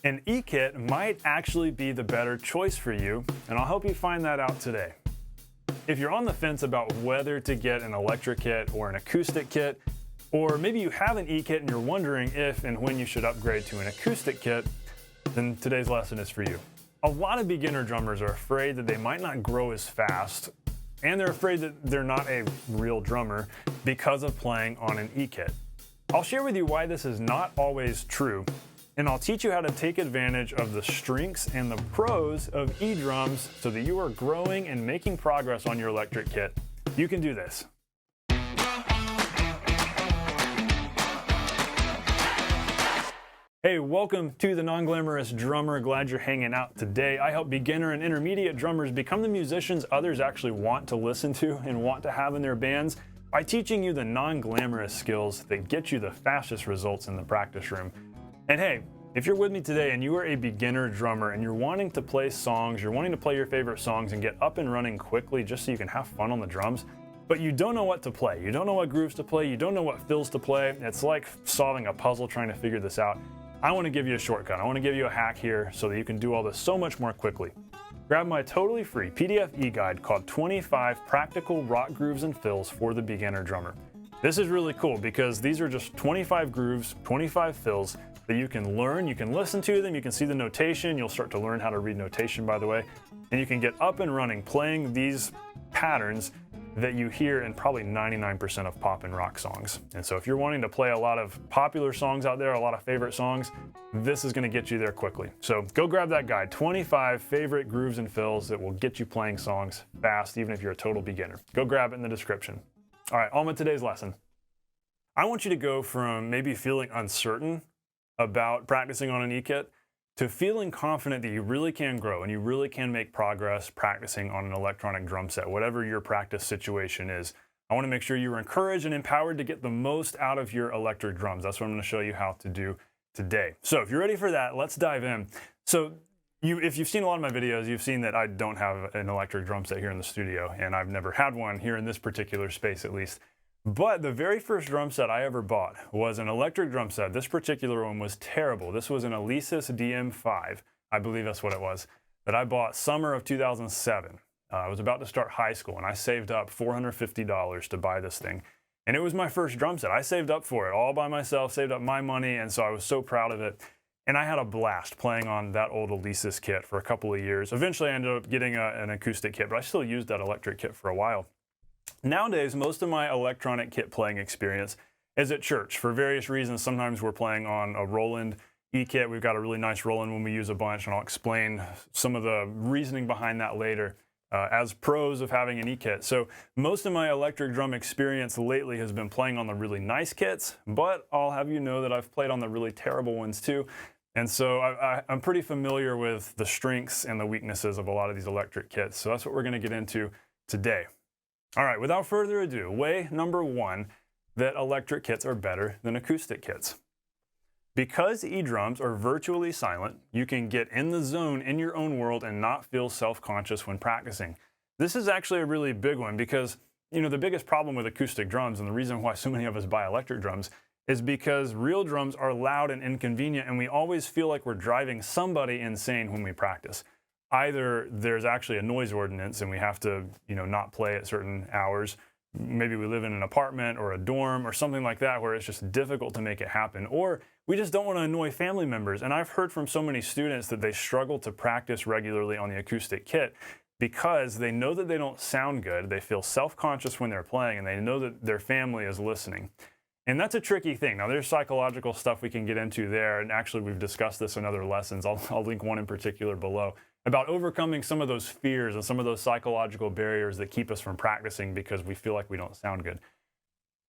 An e-kit might actually be the better choice for you, and I'll help you find that out today. If you're on the fence about whether to get an electric kit or an acoustic kit, or maybe you have an e-kit and you're wondering if and when you should upgrade to an acoustic kit, then today's lesson is for you. A lot of beginner drummers are afraid that they might not grow as fast, and they're afraid that they're not a real drummer because of playing on an e-kit. I'll share with you why this is not always true, and I'll teach you how to take advantage of the strengths and the pros of e-drums so that you are growing and making progress on your electric kit. You can do this. Hey, welcome to the Non-Glamorous Drummer. Glad you're hanging out today. I help beginner and intermediate drummers become the musicians others actually want to listen to and want to have in their bands by teaching you the non-glamorous skills that get you the fastest results in the practice room. And hey, if you're with me today and you are a beginner drummer and you're wanting to play songs, you're wanting to play your favorite songs and get up and running quickly just so you can have fun on the drums, but you don't know what to play, you don't know what grooves to play, you don't know what fills to play, it's like solving a puzzle trying to figure this out. I want to give you a shortcut. I want to give you a hack here so that you can do all this so much more quickly. Grab my totally free PDF e-guide called 25 Practical Rock Grooves and Fills for the Beginner Drummer. This is really cool because these are just 25 grooves, 25 fills that you can learn. You can listen to them, you can see the notation, you'll start to learn how to read notation, by the way, and you can get up and running playing these patterns that you hear in probably 99% of pop and rock songs. And so if you're wanting to play a lot of popular songs out there, a lot of favorite songs, this is going to get you there quickly. So go grab that guide, 25 favorite grooves and fills that will get you playing songs fast, even if you're a total beginner. Go grab it in the description. All right, on with today's lesson. I want you to go from maybe feeling uncertain about practicing on an e-kit to feeling confident that you really can grow and you really can make progress practicing on an electronic drum set, whatever your practice situation is. I want to make sure you're encouraged and empowered to get the most out of your electric drums. That's what I'm going to show you how to do today. So if you're ready for that, let's dive in. So if you've seen a lot of my videos, you've seen that I don't have an electric drum set here in the studio, and I've never had one here in this particular space at least. But the very first drum set I ever bought was an electric drum set. This particular one was terrible. This was an Alesis DM5, I believe that's what it was, that I bought summer of 2007. I was about to start high school, and I saved up $450 to buy this thing. And it was my first drum set. I saved up for it all by myself, saved up my money, and so I was so proud of it. And I had a blast playing on that old Alesis kit for a couple of years. Eventually, I ended up getting an acoustic kit, but I still used that electric kit for a while. Nowadays, most of my electronic kit playing experience is at church for various reasons. Sometimes we're playing on a Roland e-kit. We've got a really nice Roland one we use a bunch, and I'll explain some of the reasoning behind that later as pros of having an e-kit. So most of my electric drum experience lately has been playing on the really nice kits, but I'll have you know that I've played on the really terrible ones too. And so I'm pretty familiar with the strengths and the weaknesses of a lot of these electric kits. So that's what we're going to get into today. All right, without further ado, way number one, that electric kits are better than acoustic kits. Because e-drums are virtually silent, you can get in the zone in your own world and not feel self-conscious when practicing. This is actually a really big one because, you know, the biggest problem with acoustic drums and the reason why so many of us buy electric drums is because real drums are loud and inconvenient, and we always feel like we're driving somebody insane when we practice. Either there's actually a noise ordinance and we have to, you know, not play at certain hours. Maybe we live in an apartment or a dorm or something like that where it's just difficult to make it happen. Or we just don't want to annoy family members. And I've heard from so many students that they struggle to practice regularly on the acoustic kit because they know that they don't sound good. They feel self-conscious when they're playing, and they know that their family is listening. And that's a tricky thing. Now, there's psychological stuff we can get into there, and actually we've discussed this in other lessons. I'll link one in particular below, about overcoming some of those fears and some of those psychological barriers that keep us from practicing because we feel like we don't sound good.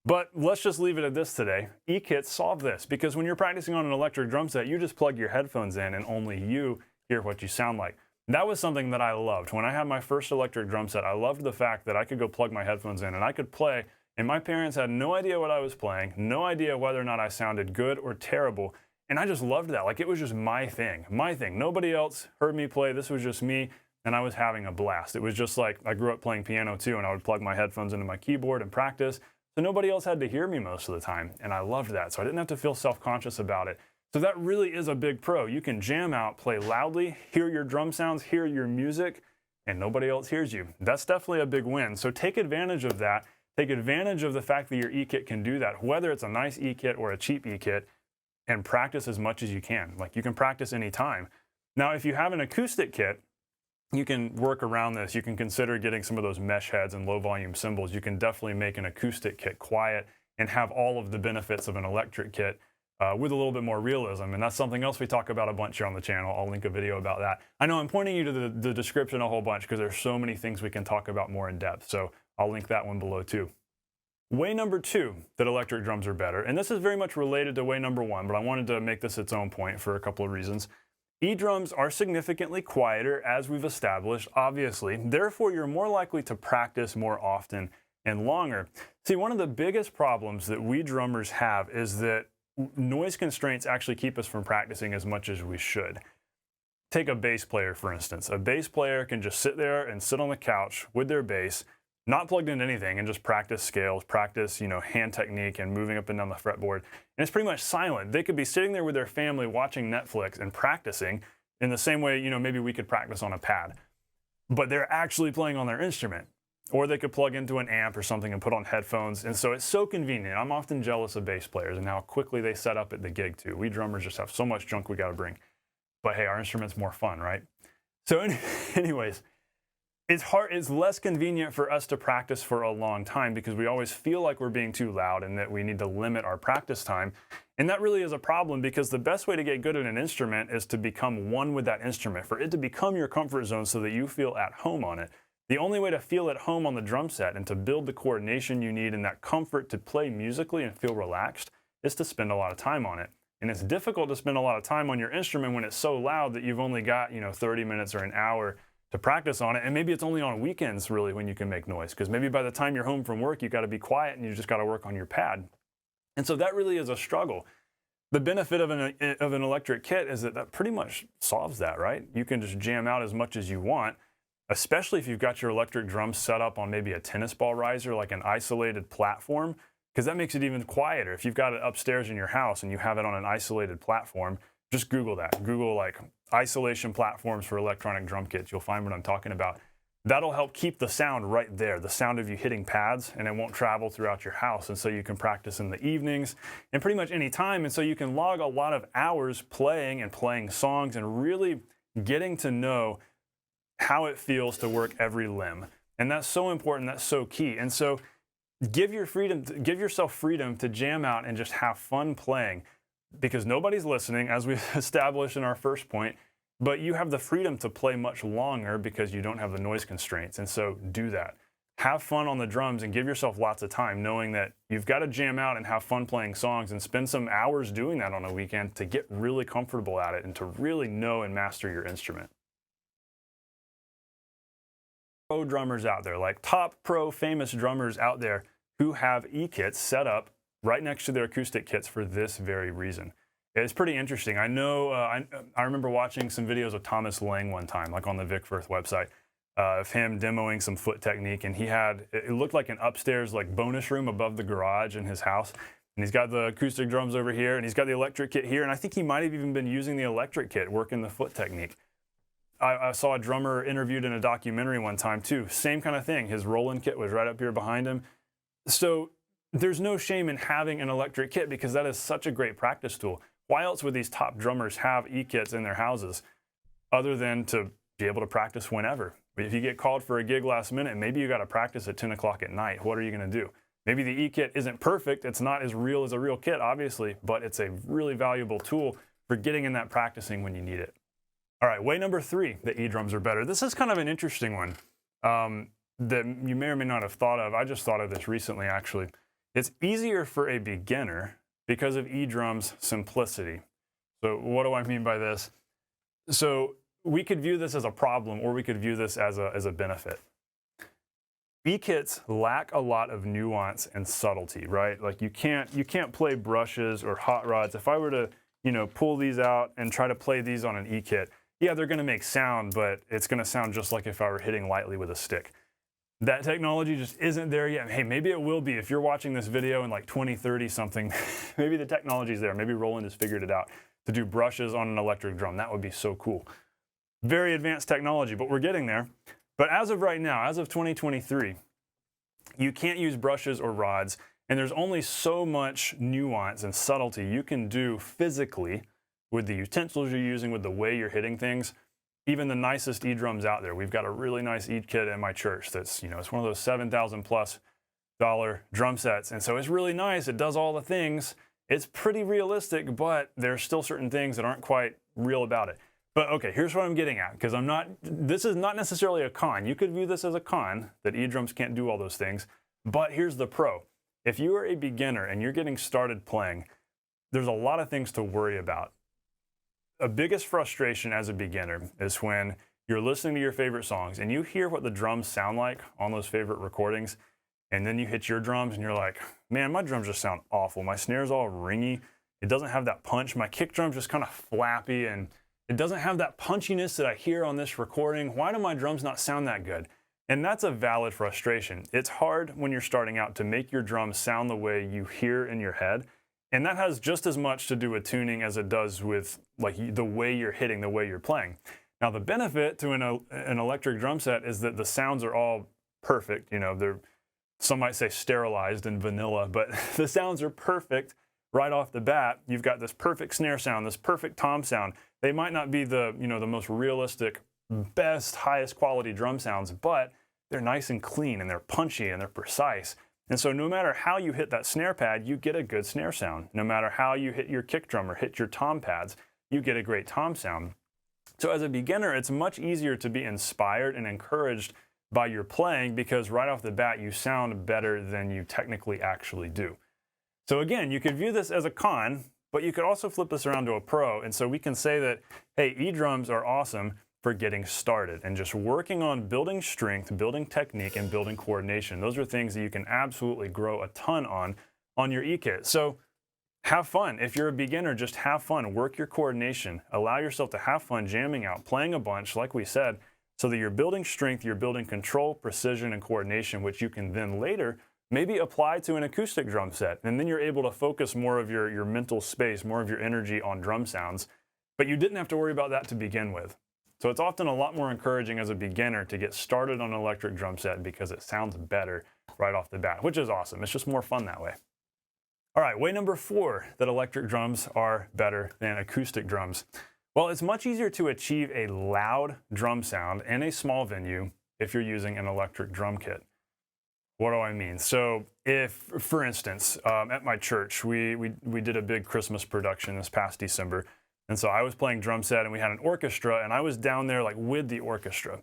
But let's just leave it at this today. E-kits solve this because when you're practicing on an electric drum set, you just plug your headphones in and only you hear what you sound like. That was something that I loved. When I had my first electric drum set, I loved the fact that I could go plug my headphones in and I could play, and my parents had no idea what I was playing, no idea whether or not I sounded good or terrible. And I just loved that. Like, it was just my thing. Nobody else heard me play. This was just me, and I was having a blast. It was just like I grew up playing piano too, and I would plug my headphones into my keyboard and practice. So nobody else had to hear me most of the time, and I loved that. So I didn't have to feel self-conscious about it. So that really is a big pro. You can jam out, play loudly, hear your drum sounds, hear your music, and nobody else hears you. That's definitely a big win. So take advantage of that. Take advantage of the fact that your e-kit can do that, whether it's a nice e-kit or a cheap e-kit, and practice as much as you can. Like, you can practice anytime. Now, if you have an acoustic kit, you can work around this. You can consider getting some of those mesh heads and low volume cymbals. You can definitely make an acoustic kit quiet and have all of the benefits of an electric kit with a little bit more realism. And that's something else we talk about a bunch here on the channel. I'll link a video about that. I know I'm pointing you to the description a whole bunch because there's so many things we can talk about more in depth. So I'll link that one below too. Way number 2 that electric drums are better, and this is very much related to way number 1, but I wanted to make this its own point for a couple of reasons. E-drums are significantly quieter, as we've established, obviously. Therefore, you're more likely to practice more often and longer. See, one of the biggest problems that we drummers have is that noise constraints actually keep us from practicing as much as we should. Take a bass player, for instance. A bass player can just sit there and sit on the couch with their bass, not plugged into anything, and just practice scales, practice, hand technique and moving up and down the fretboard. And it's pretty much silent. They could be sitting there with their family watching Netflix and practicing in the same way, maybe we could practice on a pad. But they're actually playing on their instrument. Or they could plug into an amp or something and put on headphones. And so it's so convenient. I'm often jealous of bass players and how quickly they set up at the gig too. We drummers just have so much junk we gotta bring. But hey, our instrument's more fun, right? So anyways, it's less convenient for us to practice for a long time because we always feel like we're being too loud and that we need to limit our practice time. And that really is a problem because the best way to get good at an instrument is to become one with that instrument, for it to become your comfort zone so that you feel at home on it. The only way to feel at home on the drum set and to build the coordination you need and that comfort to play musically and feel relaxed is to spend a lot of time on it. And it's difficult to spend a lot of time on your instrument when it's so loud that you've only got, 30 minutes or an hour to practice on it. And maybe it's only on weekends really when you can make noise, because maybe by the time you're home from work, you got to be quiet and you just got to work on your pad. And so that really is a struggle. The benefit of an electric kit is that pretty much solves that, right? You can just jam out as much as you want, especially if you've got your electric drums set up on maybe a tennis ball riser, like an isolated platform, because that makes it even quieter. If you've got it upstairs in your house and you have it on an isolated platform, just Google that. Google like isolation platforms for electronic drum kits. You'll find what I'm talking about. That'll help keep the sound right there, the sound of you hitting pads, and it won't travel throughout your house. And so you can practice in the evenings and pretty much any time. And so you can log a lot of hours playing songs and really getting to know how it feels to work every limb. And that's so important, that's so key. And so give yourself freedom to jam out and just have fun playing, because nobody's listening, as we've established in our first point, but you have the freedom to play much longer because you don't have the noise constraints. And so do that. Have fun on the drums and give yourself lots of time, knowing that you've got to jam out and have fun playing songs and spend some hours doing that on a weekend to get really comfortable at it and to really know and master your instrument. Pro drummers out there, like top pro famous drummers out there who have e-kits set up right next to their acoustic kits for this very reason. It's pretty interesting. I know, I remember watching some videos of Thomas Lang one time, like on the Vic Firth website, of him demoing some foot technique, and it looked like an upstairs like bonus room above the garage in his house. And he's got the acoustic drums over here, and he's got the electric kit here, and I think he might have even been using the electric kit working the foot technique. I saw a drummer interviewed in a documentary one time too. Same kind of thing. His Roland kit was right up here behind him. So there's no shame in having an electric kit because that is such a great practice tool. Why else would these top drummers have e-kits in their houses other than to be able to practice whenever? If you get called for a gig last minute, maybe you got to practice at 10 o'clock at night. What are you going to do? Maybe the e-kit isn't perfect. It's not as real as a real kit, obviously, but it's a really valuable tool for getting in that practicing when you need it. All right, way number 3 that e-drums are better. This is kind of an interesting one that you may or may not have thought of. I just thought of this recently, actually. It's easier for a beginner because of e-drums' simplicity. So what do I mean by this? So we could view this as a problem, or we could view this as a benefit. E-kits lack a lot of nuance and subtlety, right? Like you can't play brushes or hot rods. If I were to, pull these out and try to play these on an e-kit, yeah, they're gonna make sound, but it's gonna sound just like if I were hitting lightly with a stick. That technology just isn't there yet. Hey, maybe it will be. If you're watching this video in like 2030 something, maybe the technology's there. Maybe Roland has figured it out. to do brushes on an electric drum. That would be so cool. Very advanced technology, but we're getting there. But as of right now, as of 2023, you can't use brushes or rods, and there's only so much nuance and subtlety you can do physically with the utensils you're using, with the way you're hitting things. Even the nicest E-drums out there. We've got a really nice E-kit in my church that's, it's one of those $7,000+ drum sets. And so it's really nice. It does all the things. It's pretty realistic, but there's still certain things that aren't quite real about it. But okay, here's what I'm getting at, because this is not necessarily a con. You could view this as a con, that E-drums can't do all those things. But here's the pro. If you are a beginner and you're getting started playing, there's a lot of things to worry about. A biggest frustration as a beginner is when you're listening to your favorite songs and you hear what the drums sound like on those favorite recordings, and then you hit your drums and you're like, man, my drums just sound awful. My snare's all ringy. It doesn't have that punch. My kick drum's just kind of flappy, and it doesn't have that punchiness that I hear on this recording. Why do my drums not sound that good? And that's a valid frustration. It's hard when you're starting out to make your drums sound the way you hear in your head. And that has just as much to do with tuning as it does with the way you're hitting, the way you're playing. Now, the benefit to an electric drum set is that the sounds are all perfect. Some might say sterilized and vanilla, but the sounds are perfect right off the bat. You've got this perfect snare sound, this perfect tom sound. They might not be the most realistic, best, highest quality drum sounds, but they're nice and clean, and they're punchy, and they're precise. And so no matter how you hit that snare pad, you get a good snare sound. No matter how you hit your kick drum or hit your tom pads, you get a great tom sound. So as a beginner, it's much easier to be inspired and encouraged by your playing, because right off the bat, you sound better than you technically actually do. So again, you could view this as a con, but you could also flip this around to a pro. And so we can say that, hey, E-drums are awesome for getting started and just working on building strength, building technique, and building coordination. Those are things that you can absolutely grow a ton on your E-kit. So have fun. If you're a beginner, just have fun. Work your coordination. Allow yourself to have fun jamming out, playing a bunch, like we said, so that you're building strength, you're building control, precision, and coordination, which you can then later maybe apply to an acoustic drum set. And then you're able to focus more of your mental space, more of your energy on drum sounds. But you didn't have to worry about that to begin with. So it's often a lot more encouraging as a beginner to get started on an electric drum set, because it sounds better right off the bat, which is awesome. It's just more fun that way. All right, way number 4 that electric drums are better than acoustic drums. Well, it's much easier to achieve a loud drum sound in a small venue if you're using an electric drum kit. What do I mean? So if, for instance, at my church, we did a big Christmas production this past December. And so I was playing drum set, and we had an orchestra, and I was down there with the orchestra.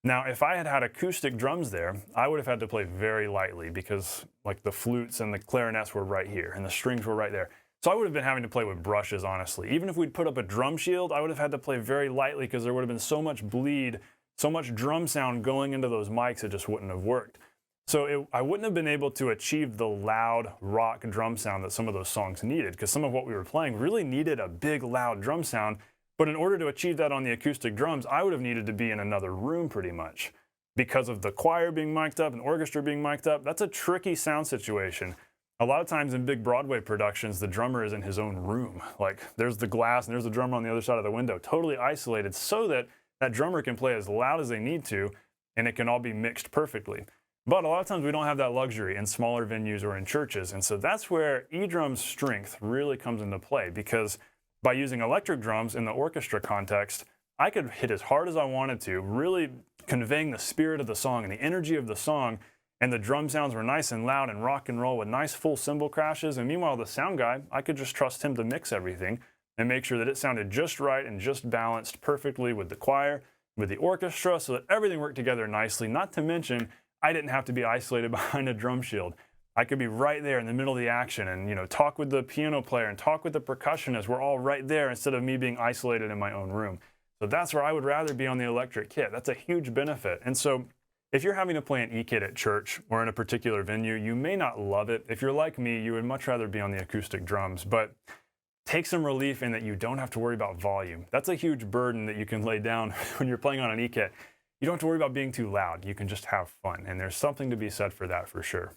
Now, if I had had acoustic drums there, I would have had to play very lightly, because the flutes and the clarinets were right here and the strings were right there. So I would have been having to play with brushes, honestly. Even if we'd put up a drum shield, I would have had to play very lightly, because there would have been so much bleed, so much drum sound going into those mics, it just wouldn't have worked. So I wouldn't have been able to achieve the loud rock drum sound that some of those songs needed, because some of what we were playing really needed a big, loud drum sound. But in order to achieve that on the acoustic drums, I would have needed to be in another room pretty much, because of the choir being mic'd up and orchestra being mic'd up. That's a tricky sound situation. A lot of times in big Broadway productions, the drummer is in his own room. There's the glass and there's the drummer on the other side of the window, totally isolated, so that that drummer can play as loud as they need to, and it can all be mixed perfectly. But a lot of times we don't have that luxury in smaller venues or in churches. And so that's where E-drum's strength really comes into play, because by using electric drums in the orchestra context, I could hit as hard as I wanted to, really conveying the spirit of the song and the energy of the song. And the drum sounds were nice and loud and rock and roll with nice full cymbal crashes. And meanwhile, the sound guy, I could just trust him to mix everything and make sure that it sounded just right and just balanced perfectly with the choir, with the orchestra, so that everything worked together nicely. Not to mention, I didn't have to be isolated behind a drum shield. I could be right there in the middle of the action and talk with the piano player and talk with the percussionist. We're all right there, instead of me being isolated in my own room. So that's where I would rather be on the electric kit. That's a huge benefit. And so if you're having to play an E-kit at church or in a particular venue, you may not love it. If you're like me, you would much rather be on the acoustic drums. But take some relief in that you don't have to worry about volume. That's a huge burden that you can lay down when you're playing on an E-kit. You don't have to worry about being too loud. You can just have fun. And there's something to be said for that, for sure.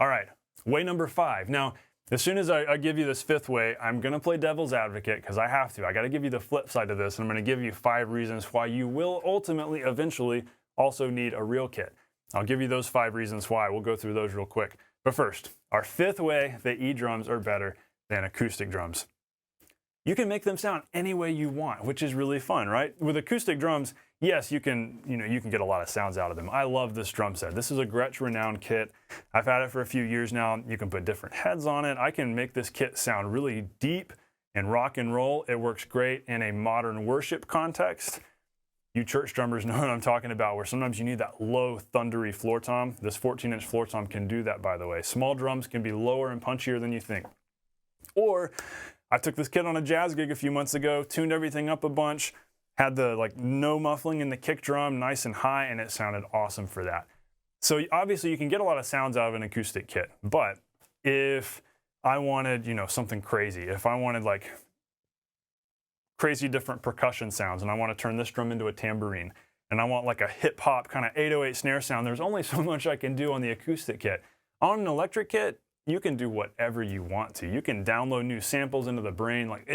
All right, way number 5. Now, As soon as I give you this fifth way, I'm going to play devil's advocate because I have to. I got to give you the flip side of this, and I'm going to give you 5 reasons why you will ultimately, eventually, also need a real kit. I'll give you those 5 reasons why. We'll go through those real quick. But first, our fifth way that E-drums are better than acoustic drums. You can make them sound any way you want, which is really fun, right? With acoustic drums, yes, you can get a lot of sounds out of them. I love this drum set. This is a Gretsch Renown kit. I've had it for a few years now. You can put different heads on it. I can make this kit sound really deep and rock and roll. It works great in a modern worship context. You church drummers know what I'm talking about, where sometimes you need that low, thundery floor tom. This 14-inch floor tom can do that, by the way. Small drums can be lower and punchier than you think. Or I took this kit on a jazz gig a few months ago, tuned everything up a bunch, had the no muffling in the kick drum, nice and high, and it sounded awesome for that. So obviously you can get a lot of sounds out of an acoustic kit, but if I wanted, something crazy, if I wanted like crazy different percussion sounds and I want to turn this drum into a tambourine, and I want like a hip hop kind of 808 snare sound, there's only so much I can do on the acoustic kit. On an electric kit, you can do whatever you want to. You can download new samples into the brain, like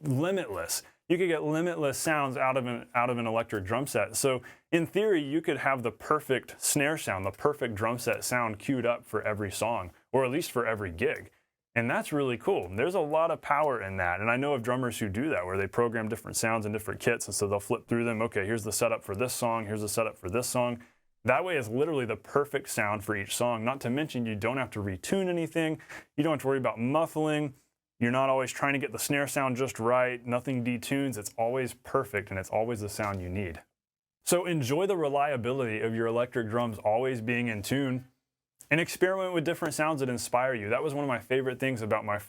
limitless. You could get limitless sounds out of an electric drum set. So in theory, you could have the perfect snare sound, the perfect drum set sound queued up for every song, or at least for every gig. And that's really cool. There's a lot of power in that. And I know of drummers who do that, where they program different sounds in different kits, and so they'll flip through them. Okay, here's the setup for this song, here's the setup for this song. That way it's literally the perfect sound for each song. Not to mention you don't have to retune anything. You don't have to worry about muffling. You're not always trying to get the snare sound just right. Nothing detunes. It's always perfect, and it's always the sound you need. So enjoy the reliability of your electric drums always being in tune, and experiment with different sounds that inspire you. That was one of my favorite things about my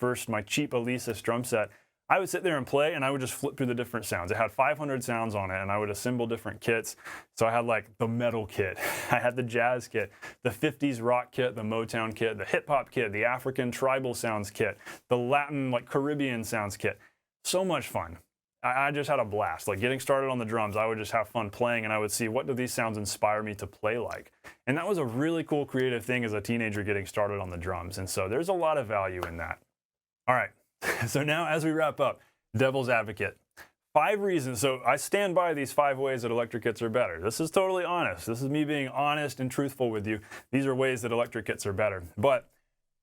cheap Alesis drum set. I would sit there and play, and I would just flip through the different sounds. It had 500 sounds on it, and I would assemble different kits. So I had like the metal kit, I had the jazz kit, the 50s rock kit, the Motown kit, the hip hop kit, the African tribal sounds kit, the Latin Caribbean sounds kit. So much fun. I just had a blast. Like getting started on the drums, I would just have fun playing, and I would see what do these sounds inspire me to play like. And that was a really cool creative thing as a teenager getting started on the drums. And so there's a lot of value in that. All right. So now as we wrap up, devil's advocate. 5 reasons. So I stand by these 5 ways that electric kits are better. This is totally honest. This is me being honest and truthful with you. These are ways that electric kits are better. But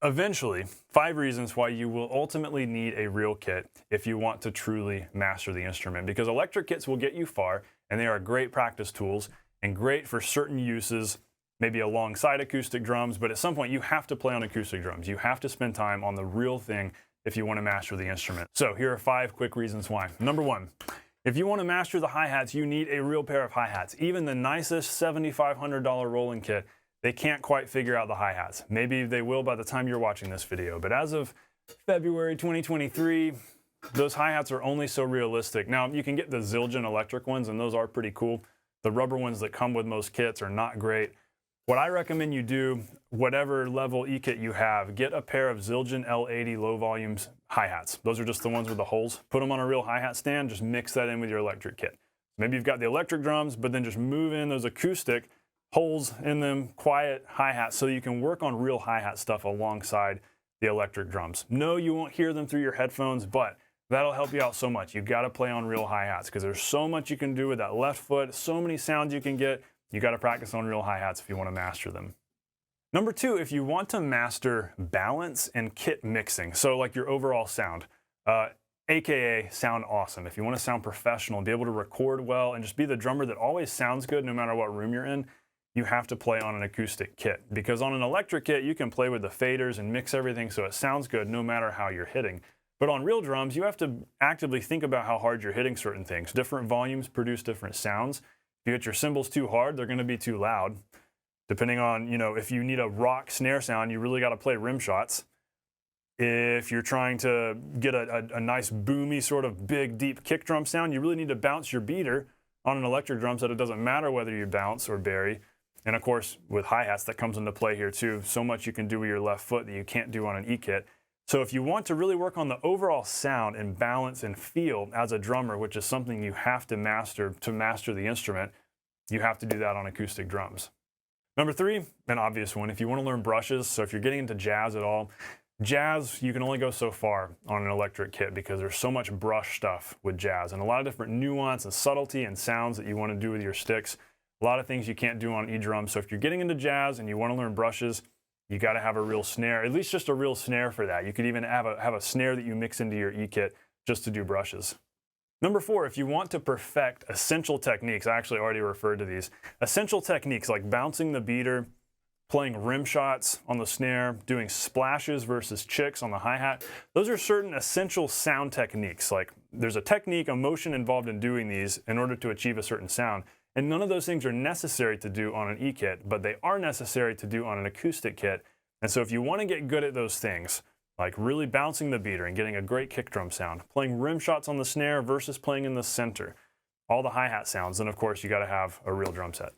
eventually, 5 reasons why you will ultimately need a real kit if you want to truly master the instrument. Because electric kits will get you far, and they are great practice tools and great for certain uses, maybe alongside acoustic drums. But at some point, you have to play on acoustic drums. You have to spend time on the real thing if you want to master the instrument. So here are 5 quick reasons why. Number 1, if you want to master the hi-hats, you need a real pair of hi-hats. Even the nicest $7,500 Roland kit, they can't quite figure out the hi-hats. Maybe they will by the time you're watching this video. But as of February 2023, those hi-hats are only so realistic. Now, you can get the Zildjian electric ones, and those are pretty cool. The rubber ones that come with most kits are not great. What I recommend you do, whatever level E-kit you have, get a pair of Zildjian L80 low volumes hi-hats. Those are just the ones with the holes. Put them on a real hi-hat stand, just mix that in with your electric kit. Maybe you've got the electric drums, but then just move in those acoustic holes in them, quiet hi-hats, so you can work on real hi-hat stuff alongside the electric drums. No, you won't hear them through your headphones, but that'll help you out so much. You gotta play on real hi-hats because there's so much you can do with that left foot, so many sounds you can get. You got to practice on real hi-hats if you want to master them. Number 2, if you want to master balance and kit mixing, so like your overall sound, AKA sound awesome. If you want to sound professional and be able to record well and just be the drummer that always sounds good no matter what room you're in, you have to play on an acoustic kit. Because on an electric kit, you can play with the faders and mix everything so it sounds good no matter how you're hitting. But on real drums, you have to actively think about how hard you're hitting certain things. Different volumes produce different sounds. If you hit your cymbals too hard, they're going to be too loud. Depending on, if you need a rock snare sound, you really got to play rim shots. If you're trying to get a nice boomy sort of big, deep kick drum sound, you really need to bounce your beater on an electric drum set. It doesn't matter whether you bounce or bury. And of course, with hi-hats, that comes into play here too. So much you can do with your left foot that you can't do on an E-kit. So if you want to really work on the overall sound and balance and feel as a drummer, which is something you have to master the instrument, you have to do that on acoustic drums. Number 3, an obvious one, if you want to learn brushes, so if you're getting into jazz at all, Jazz, you can only go so far on an electric kit because there's so much brush stuff with jazz and a lot of different nuance and subtlety and sounds that you want to do with your sticks. A lot of things you can't do on E-drum. So if you're getting into jazz and you want to learn brushes, you got to have a real snare, at least just a real snare for that. You could even have a snare that you mix into your E-kit just to do brushes. Number 4, if you want to perfect essential techniques, I actually already referred to these. Essential techniques like bouncing the beater, playing rim shots on the snare, doing splashes versus chicks on the hi-hat. Those are certain essential sound techniques. Like there's a technique, a motion involved in doing these in order to achieve a certain sound. And none of those things are necessary to do on an E-kit, but they are necessary to do on an acoustic kit. And so if you want to get good at those things, like really bouncing the beater and getting a great kick drum sound, playing rim shots on the snare versus playing in the center, all the hi-hat sounds, then of course you got to have a real drum set.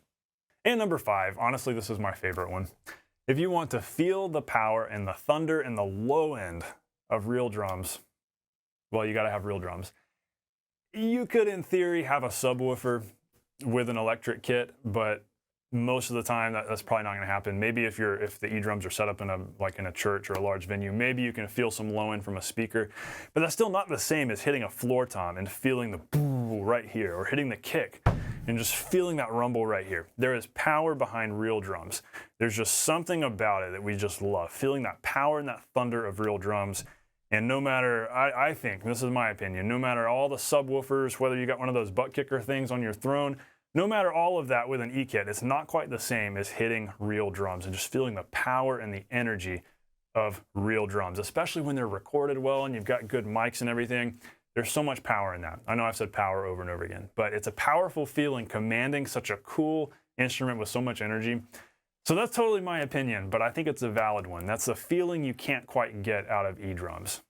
And number 5, honestly, this is my favorite one. If you want to feel the power and the thunder and the low end of real drums, well, you got to have real drums. You could, in theory, have a subwoofer with an electric kit, but most of the time that's probably not going to happen. Maybe if the E-drums are set up in a church or a large venue, maybe you can feel some low end from a speaker, but that's still not the same as hitting a floor tom and feeling the boo right here, or hitting the kick and just feeling that rumble right here. There is power behind real drums. There's just something about it that we just love, feeling that power and that thunder of real drums. And no matter, I think, this is my opinion, no matter all the subwoofers, whether you got one of those butt kicker things on your throne, no matter all of that with an E-kit, it's not quite the same as hitting real drums and just feeling the power and the energy of real drums, especially when they're recorded well and you've got good mics and everything. There's so much power in that. I know I've said power over and over again, but it's a powerful feeling commanding such a cool instrument with so much energy. So that's totally my opinion, but I think it's a valid one. That's a feeling you can't quite get out of E-drums.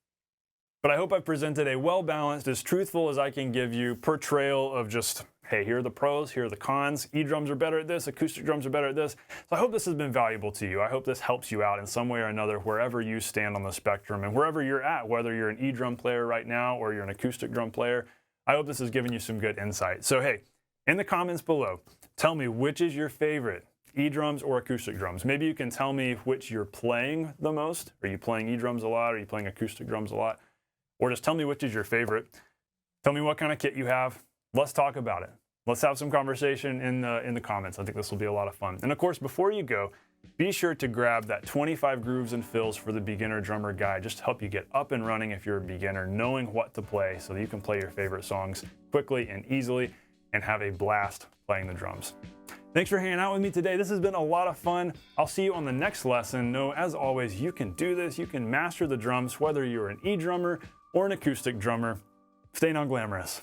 But I hope I've presented a well-balanced, as truthful as I can give you, portrayal of just, hey, here are the pros, here are the cons. E-drums are better at this, acoustic drums are better at this. So I hope this has been valuable to you. I hope this helps you out in some way or another wherever you stand on the spectrum and wherever you're at, whether you're an E-drum player right now or you're an acoustic drum player. I hope this has given you some good insight. So hey, in the comments below, tell me which is your favorite, E-drums or acoustic drums. Maybe you can tell me which you're playing the most. Are you playing E-drums a lot? Are you playing acoustic drums a lot? Or just tell me which is your favorite. Tell me what kind of kit you have. Let's talk about it. Let's have some conversation in the comments. I think this will be a lot of fun. And of course, before you go, be sure to grab that 25 grooves and fills for the beginner drummer guide, just to help you get up and running if you're a beginner, knowing what to play so that you can play your favorite songs quickly and easily and have a blast playing the drums. Thanks for hanging out with me today. This has been a lot of fun. I'll see you on the next lesson. Know, as always, you can do this. You can master the drums, whether you're an E-drummer or an acoustic drummer. Stay non-glamorous.